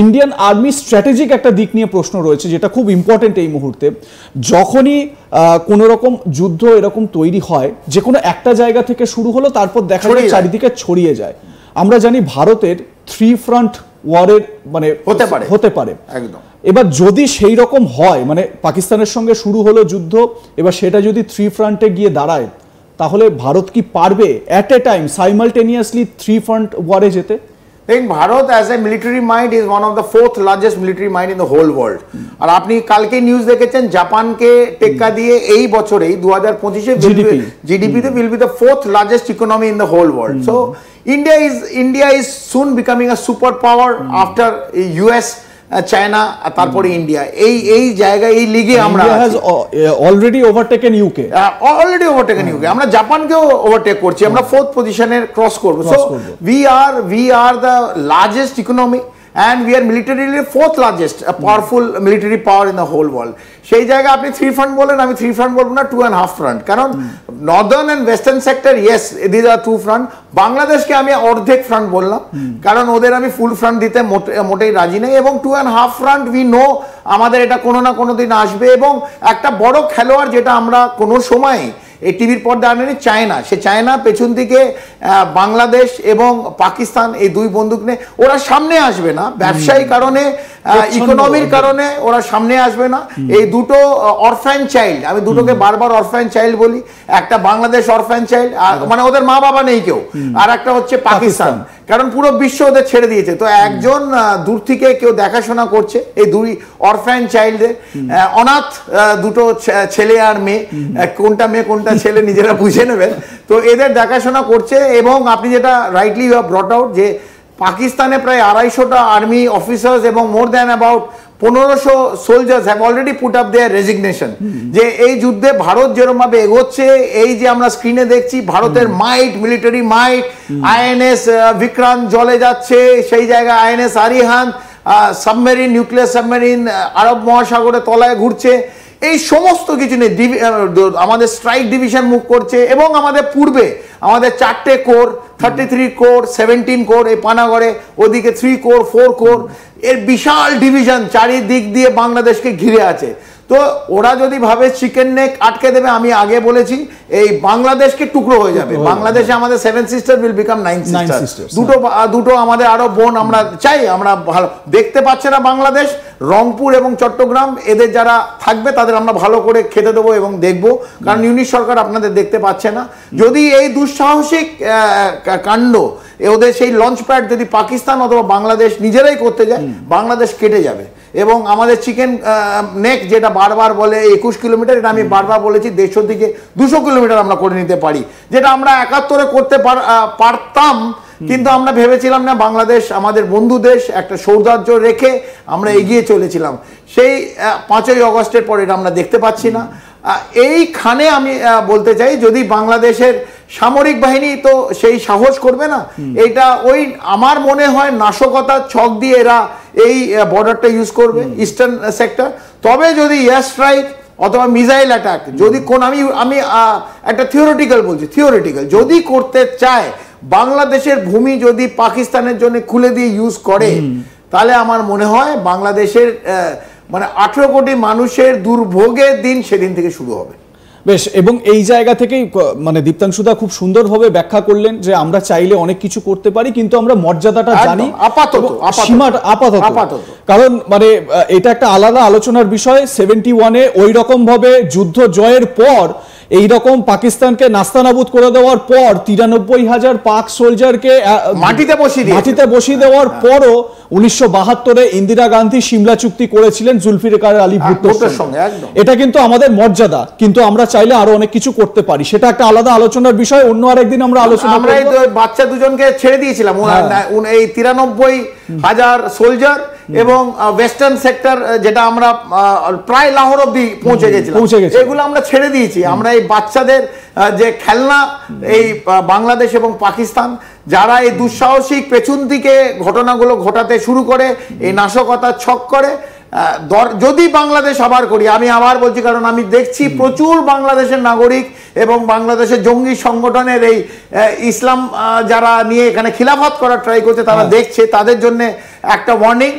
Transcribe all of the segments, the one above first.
Indian army strategic একটা দিক নিয়ে প্রশ্ন রয়েছে, যেটা খুব ইম্পর্টেন্ট এই মুহূর্তে। যখনই কোনো রকম যুদ্ধ এরকম তৈরি হয়, যে কোনো একটা জায়গা থেকে শুরু হলো, তারপর দেখা যায় চারিদিকে ছড়িয়ে যায়। আমরা জানি ভারতের 3 ফ্রন্ট ওয়ারের মানে হতে পারে একদম। এবার যদি সেই রকম হয়, মানে পাকিস্তানের সঙ্গে শুরু হলো যুদ্ধ, এবার সেটা যদি 3 ফ্রন্টে গিয়ে দাঁড়ায়, তাহলে ভারত কি পারবে at a time simultaneously 3 front ওয়ারে যেতে? Bharat as a military mind is one of the 4th largest military mind in the whole world. আর আপনি কালকে নিউজ দেখেছেন, জাপানকে টেক্কা দিয়ে এই বছরেই 2025-এ জিডিপিতে will be the 4th largest economy in the whole world. So India is soon becoming a super power after US, China, তারপরে ইন্ডিয়া। এই জায়গায় এই লিগে আমরা অলরেডি ওভারটেকেন ইউকে, আমরা জাপানকেও ওভারটেক করছি, আমরা 4th পজিশনে ক্রস করব। So we are the largest economy and we are militarily 4th largest powerful military power in the whole world. সেই জায়গায় আপনি 3 ফ্রন্ট বলেন, আমি 3 ফ্রন্ট বলবো না, 2.5 ফ্রন্ট। কারণ northern and western sector, yes this are 2 front. বাংলাদেশকে আমি অর্ধেক ফ্রন্ট বললাম, কারণ ওদের আমি ফুল ফ্রন্ট দিতে মোটেই রাজি নেই। এবং 2.5 ফ্রন্ট উই নো আমাদের এটা কোনো না কোনো দিন আসবে। এবং একটা বড় খেলোয়াড় যেটা আমরা কোনো সময় এই টিভির পর্দা আনেনি, চায়না। সে চায়না পেছন থেকে বাংলাদেশ এবং পাকিস্তান এই 2 বন্দুক নিয়ে ওরা সামনে আসবে না, ব্যবসায়ী কারণে, ইকোনমির কারণে ওরা সামনে আসবে না। এই দুটো অরফ্যান চাইল্ড, আমি দুটোকে বারবার অরফ্যান চাইল্ড বলি। একটা বাংলাদেশ অরফ্যান চাইল্ড, মানে ওদের মা বাবা নেই কেউ, আর একটা হচ্ছে পাকিস্তান, কারণ পুরো বিশ্ব ওদের ছেড়ে দিয়েছে। তো একজন দূর থেকে কেউ দেখাশোনা করছে এই 2 অরফ্যান চাইল্ডদের, অনাথ দুটো ছেলে আর মেয়ে, কোনটা মেয়ে কোনটা ছেলে নিজেরা বুঝে নেবেন। তো এদের দেখাশোনা করছে। এবং আপনি যেটা rightly you have brought out, যে পাকিস্তানে প্রায় 250টা আর্মি অফিসার্স এবং more than about 1500 soldiers have already put up their resignation. যে এই যুদ্ধে ভারত যেরকম ভাবে এগোচ্ছে, এই যে আমরা স্ক্রিনে দেখছি ভারতের might, military might, INS Vikrant জলে যাচ্ছে, সেই জায়গায় INS Arihant submarine, nuclear submarine আরব মহাসাগরে তলায় ঘুরছে। এই সমস্ত কিছু নিয়ে আমাদের স্ট্রাইক ডিভিশন মুভ করছে। এবং আমাদের পূর্বে আমাদের 4টে কোর, 33 কোর, 17 কোর এই পানাগড়ে, ওদিকে 3 কোর, 4 কোর, এর বিশাল ডিভিশন চারিদিক দিয়ে বাংলাদেশকে ঘিরে আছে। তো ওরা যদি ভাবে চিকেন নেক আটকে দেবে, আমি আগে বলেছি এই বাংলাদেশকে টুকরো হয়ে যাবে। বাংলাদেশে আমাদের 7 সিস্টার উইল বিকাম 9 সিস্টার। দুটো আমাদের আরো বোন আমরা চাই, আমরা ভালো দেখতে পাচ্ছে না বাংলাদেশ। রংপুর এবং চট্টগ্রাম এদের যারা থাকবে তাদের আমরা ভালো করে খেতে দেবো এবং দেখবো, কারণ ইউনিট সরকার আপনাদের দেখতে পাচ্ছে না। যদি এই দুঃসাহসিক কাণ্ড, ওদের সেই লঞ্চ প্যাড যদি পাকিস্তান অথবা বাংলাদেশ নিজেরাই করতে যায়, বাংলাদেশ কেটে যাবে। এবং আমাদের চিকেন নেক যেটা বারবার বলে 21 কিলোমিটার, এটা আমি বারবার বলেছি 150 থেকে 200 কিলোমিটার আমরা করে নিতে পারি, যেটা আমরা 71-এ করতে পারতাম। কিন্তু আমরা ভেবেছিলাম না, বাংলাদেশ আমাদের বন্ধু দেশ, একটা সৌহার্দ্য রেখে আমরা এগিয়ে চলেছিলাম। সেই 5ই অগস্টের পর এটা আমরা দেখতে পাচ্ছি না। এইখানে আমি বলতে চাই, যদি বাংলাদেশের সামরিক বাহিনী তো সেই সাহস করবে না, এটা ওই আমার মনে হয় নাশকতার ছক দিয়ে এরা এই বর্ডারটা ইউজ করবে, ইস্টার্ন সেক্টর। তবে যদি এয়ার স্ট্রাইক অথবা মিসাইল অ্যাটাক যদি কোন, আমি একটা থিওরিটিক্যাল বলছি, থিওরিটিক্যাল যদি করতে চায়, বাংলাদেশের ভূমি যদি পাকিস্তানের জন্য খুলে দিয়ে ইউজ করে, তাহলে আমার মনে হয় বাংলাদেশের মানে 18 কোটি মানুষের দুর্ভোগের দিন সেদিন থেকে শুরু হবে। বেশ, এবং এই জায়গা থেকেই মানে দীপ্তাংশুদা খুব সুন্দরভাবে ব্যাখ্যা করলেন যে আমরা চাইলে অনেক কিছু করতে পারি, কিন্তু আমরা মর্যাদাটা জানি, সীমাটা আপাতত। কারণ মানে এটা একটা আলাদা আলোচনার বিষয়। 71-এ ওই রকম ভাবে যুদ্ধ জয়ের পর, এইরকম পাকিস্তানকে নাস্তানাবুদ করে দেওয়ার পর, 93,000 পাক সোলজারকে মাটিতে বসিয়ে দেওয়ার পরও 1972-এ ইন্দিরা গান্ধী সিমলা চুক্তি করেছিলেন জুলফিকার আলী ভুট্টোর সঙ্গে। এটা কিন্তু আমাদের মর্যাদা, কিন্তু আমরা চাইলে আরো অনেক কিছু করতে পারি, সেটা একটা আলাদা আলোচনার বিষয়। অন্য আরেকদিন আমরা আলোচনা করব। আমরা বাচ্চা দুজনকে ছেড়ে দিয়েছিলাম, এই 93,000 সোলজার এবং ওয়েস্টার্ন সেক্টর, যেটা আমরা প্রায় লাহোর অব্দি পৌঁছে গেছিলাম, এগুলো আমরা ছেড়ে দিয়েছি। আমরা এই বাচ্চাদের যে খেলনা, এই বাংলাদেশ এবং পাকিস্তান যারা এই দুঃসাহসিক পেছন দিকে ঘটনাগুলো ঘটাতে শুরু করে, এই নাশকতার ছক করে, যদি বাংলাদেশ আবার করি, আমি আবার বলছি, কারণ আমি দেখছি প্রচুর বাংলাদেশের নাগরিক এবং বাংলাদেশের জঙ্গি সংগঠনের এই ইসলাম যারা নিয়ে এখানে খিলাফত করার ট্রাই করছে, তারা দেখছে, তাদের জন্য একটা ওয়ার্নিং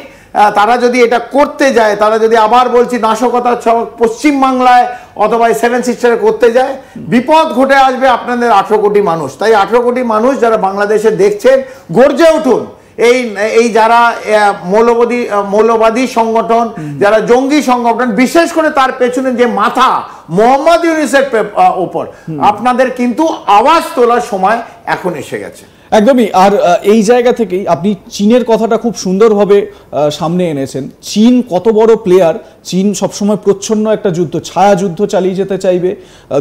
তারা যদি এটা করতে যায়, তারা যদি আবার বলছি নাশকতা পশ্চিমবাংলায় অথবা 7 সিস্টারে করতে যায়, বিপদ ঘটে আসবে আপনাদের 18 কোটি মানুষ। তাই 18 কোটি মানুষ যারা বাংলাদেশে দেখছেন, গর্জে উঠুন। এই যারা মৌলবাদী সংগঠন, যারা জঙ্গি সংগঠন, বিশেষ করে তার পেছনে যে মাথা মোহাম্মদ ইউনূসের উপর, আপনাদের কিন্তু আওয়াজ তোলার সময় এখন এসে গেছে। একদমই। আর এই জায়গা থেকেই আপনি চীনের কথাটা খুব সুন্দরভাবে সামনে এনেছেন। চীন কত বড় প্লেয়ার। চীন সবসময় প্রচ্ছন্ন একটা যুদ্ধ, ছায়া যুদ্ধ চালিয়ে যেতে চাইবে,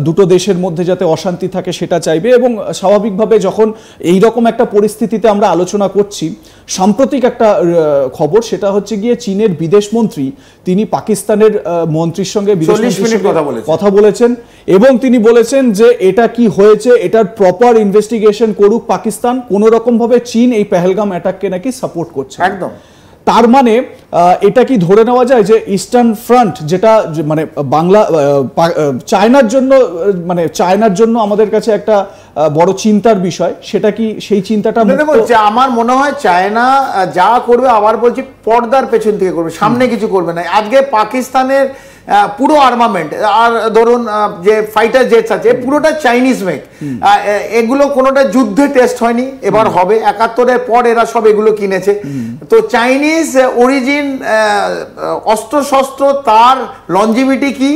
দুটো দেশের মধ্যে যাতে অশান্তি থাকে সেটা চাইবে। এবং স্বাভাবিকভাবে যখন এই রকম একটা পরিস্থিতিতে আমরা আলোচনা করছি, সাম্প্রতিক একটা খবর, সেটা হচ্ছে গিয়ে চীনের বিদেশমন্ত্রী তিনি পাকিস্তানের মন্ত্রীর সঙ্গে কথা বলেছেন এবং তিনি বলেছেন যে এটা কি হয়েছে, এটার প্রপার ইনভেস্টিগেশন করুক পাকিস্তান। কোন রকম ভাবে চীন এই পেহেলগাম অ্যাটাককে নাকি সাপোর্ট করছে। একদম। তার মানে এটা কি ধরে নেওয়া যায় যে ইস্টার্ন ফ্রন্ট, যেটা মানে বাংলা চায়নার জন্য আমাদের কাছে একটা বড় চিন্তার বিষয়, সেটা কি সেই চিন্তাটা? আমার মনে হয় চায়না যা করবে, আবার বলছি, পর্দার পেছন থেকে করবে, সামনে কিছু করবে না। আজকে পাকিস্তানের পুরো আর্মামেন্ট আর ধরুন যে ফাইটার জেটস আছে, পুরোটা চাইনিজ মেক। এগুলো কোনোটা যুদ্ধে টেস্ট হয়নি, এবার হবে। 71-এর পর এরা সব এগুলো কিনেছে। তো চাইনিজ অরিজিন অস্ত্র শস্ত্র, তার লঞ্জিভিটি কি,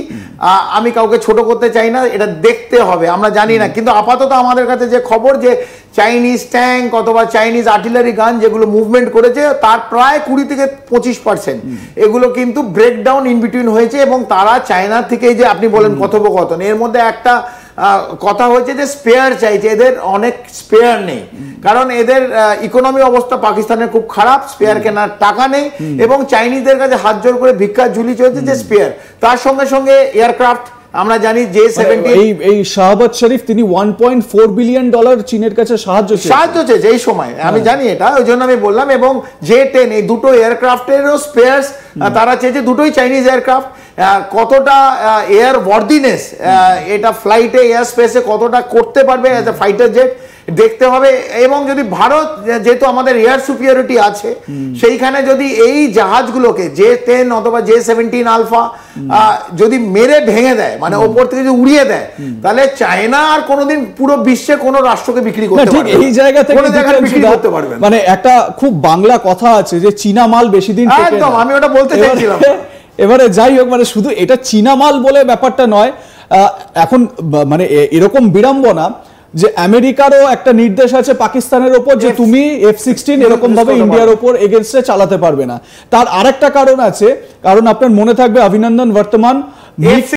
আমি কাউকে ছোট করতে চাই না, এটা দেখতে হবে, আমরা জানি না। কিন্তু আপাতত আমাদের কাছে যে খবর, যে চাইনিজ ট্যাঙ্ক অথবা চাইনিজ আর্টিলারি গান যেগুলো মুভমেন্ট করেছে, তার প্রায় 20 থেকে 25% এগুলো কিন্তু ব্রেকডাউন ইন বিটুইন হয়েছে। এবং তারা চায়না থেকে, যে আপনি বলেন কথোপকথন, এর মধ্যে একটা কথা হয়েছে যে স্পেয়ার চাইছে। এদের অনেক স্পেয়ার নেই, কারণ এদের ইকোনমি অবস্থা পাকিস্তানের খুব খারাপ, স্পেয়ার কেনার টাকা নেই। এবং চাইনিজদের কাছে হাত জোর করে ভিক্ষার ঝুলি চলছে যে স্পেয়ার। তার সঙ্গে সঙ্গে এয়ারক্রাফট, আমরা জানি J-70, এই শাহবাজ শরীফ তিনি $1.4 বিলিয়ন চীনের কাছে সাহায্য চেয়েছে এই সময়, আমি জানি এটা, ওই জন্য আমি বললাম। এবং J-10, এই দুটো এয়ারক্রাফটেরও স্পেয়ারস তারা চেয়েছে, দুটোই চাইনিজ এয়ারক্রাফট। কতটা এয়ার ওয়ার্দিনেস, এটা ফ্লাইটে, এয়ার স্পেসে কতটা করতে পারবে অ্যাজ এ ফাইটার জেট, দেখতে হবে। এবং যদি ভারত, যেহেতু আমাদের এয়ার সুপিরিয়রিটি আছে, সেইখানে যদি এই জাহাজগুলোকে J-10 অথবা J-17 আলফা যদি মেরে ভেঙে দেয়, মানে ওপর থেকে যদি উড়িয়ে দেয়, তাহলে চায়না আর কোনোদিন পুরো বিশ্বে কোনো রাষ্ট্রকে বিক্রি করতে পারবে না। এই জায়গা থেকে বিক্রি করতে পারবে না। মানে একটা খুব বাংলা কথা আছে যে চীনা মাল বেশি দিন টেকে না। একদম, আমি ওটা বলতে চাইছিলাম। এবারে যাই হোক, মানে শুধু এটা চীনা মাল বলে ব্যাপারটা নয়। এখন মানে এরকম বিড়ম্বনা যে আমেরিকারও একটা নির্দেশ আছে পাকিস্তানের ওপর যে তুমি F-16 এরকম ভাবে ইন্ডিয়ার ওপর এগেইনস্টে চালাতে পারবে না। তার আরেকটা কারণ আছে, কারণ আপনার মনে থাকবে অভিনন্দন বর্তমান